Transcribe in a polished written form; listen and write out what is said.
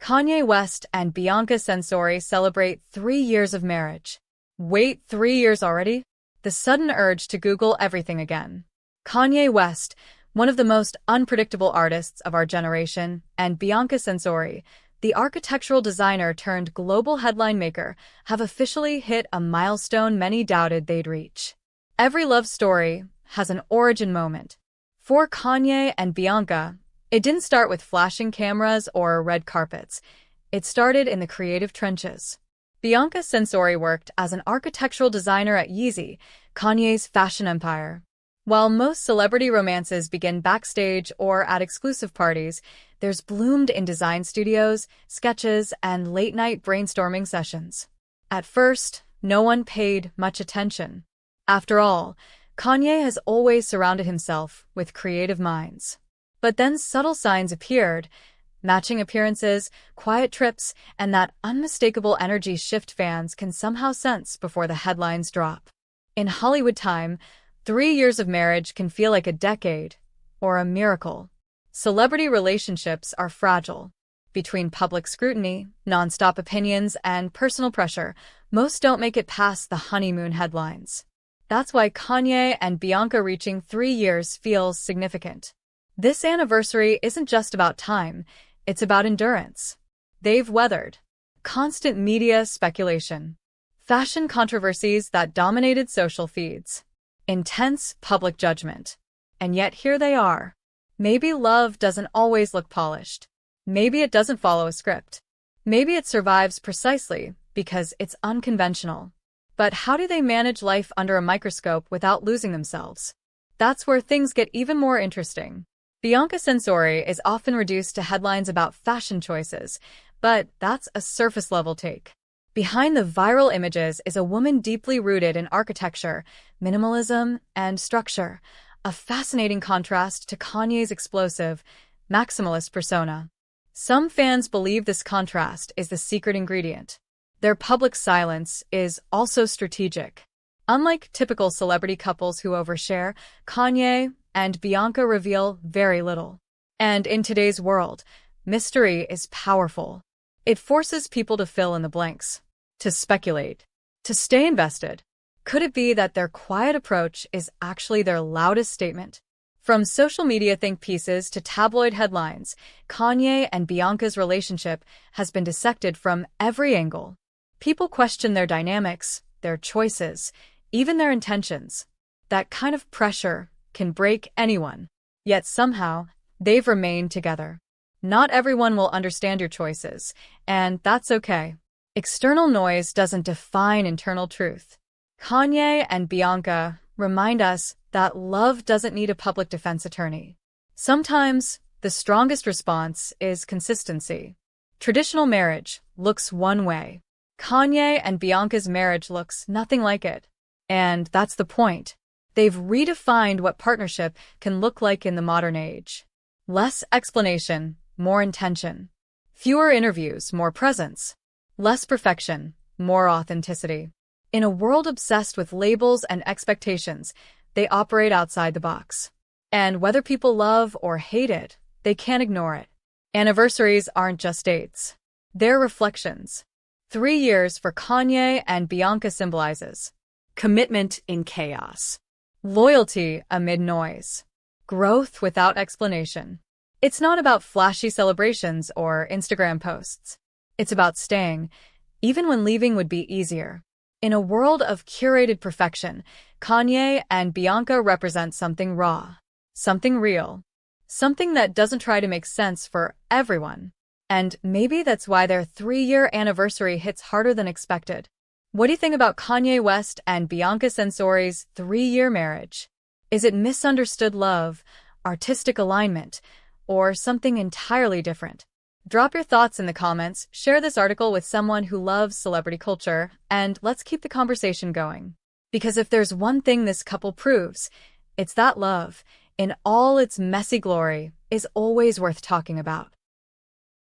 Kanye West and Bianca Censori celebrate 3 years of marriage. Wait, 3 years already? The sudden urge to Google everything again. Kanye West, one of the most unpredictable artists of our generation, and Bianca Censori, the architectural designer turned global headline maker, have officially hit a milestone many doubted they'd reach. Every love story has an origin moment. For Kanye and Bianca, it didn't start with flashing cameras or red carpets. It started in the creative trenches. Bianca Censori worked as an architectural designer at Yeezy, Kanye's fashion empire. While most celebrity romances begin backstage or at exclusive parties, theirs bloomed in design studios, sketches, and late-night brainstorming sessions. At first, no one paid much attention. After all, Kanye has always surrounded himself with creative minds. But then subtle signs appeared, matching appearances, quiet trips, and that unmistakable energy shift fans can somehow sense before the headlines drop. In Hollywood time, 3 years of marriage can feel like a decade, or a miracle. Celebrity relationships are fragile. Between public scrutiny, nonstop opinions, and personal pressure, most don't make it past the honeymoon headlines. That's why Kanye and Bianca reaching 3 years feels significant. This anniversary isn't just about time, it's about endurance. They've weathered constant media speculation, fashion controversies that dominated social feeds, intense public judgment. And yet here they are. Maybe love doesn't always look polished. Maybe it doesn't follow a script. Maybe it survives precisely because it's unconventional. But how do they manage life under a microscope without losing themselves? That's where things get even more interesting. Bianca Censori is often reduced to headlines about fashion choices, but that's a surface-level take. Behind the viral images is a woman deeply rooted in architecture, minimalism, and structure, a fascinating contrast to Kanye's explosive, maximalist persona. Some fans believe this contrast is the secret ingredient. Their public silence is also strategic. Unlike typical celebrity couples who overshare, Kanye and Bianca reveal very little. And in today's world, mystery is powerful. It forces people to fill in the blanks, to speculate, to stay invested. Could it be that their quiet approach is actually their loudest statement? From social media think pieces to tabloid headlines, Kanye and Bianca's relationship has been dissected from every angle. People question their dynamics, their choices, even their intentions. That kind of pressure can break anyone. Yet somehow, they've remained together. Not everyone will understand your choices, and that's okay. External noise doesn't define internal truth. Kanye and Bianca remind us that love doesn't need a public defense attorney. Sometimes, the strongest response is consistency. Traditional marriage looks one way. Kanye and Bianca's marriage looks nothing like it. And that's the point. They've redefined what partnership can look like in the modern age. Less explanation, more intention. Fewer interviews, more presence. Less perfection, more authenticity. In a world obsessed with labels and expectations, they operate outside the box. And whether people love or hate it, they can't ignore it. Anniversaries aren't just dates. They're reflections. 3 years for Kanye and Bianca symbolizes commitment in chaos, loyalty amid noise, growth without explanation. It's not about flashy celebrations or Instagram posts. It's about staying, even when leaving would be easier. In a world of curated perfection, Kanye and Bianca represent something raw, something real, something that doesn't try to make sense for everyone. And maybe that's why their 3-year anniversary hits harder than expected. What do you think about Kanye West and Bianca Censori's 3-year marriage? Is it misunderstood love, artistic alignment, or something entirely different? Drop your thoughts in the comments, share this article with someone who loves celebrity culture, and let's keep the conversation going. Because if there's one thing this couple proves, it's that love, in all its messy glory, is always worth talking about.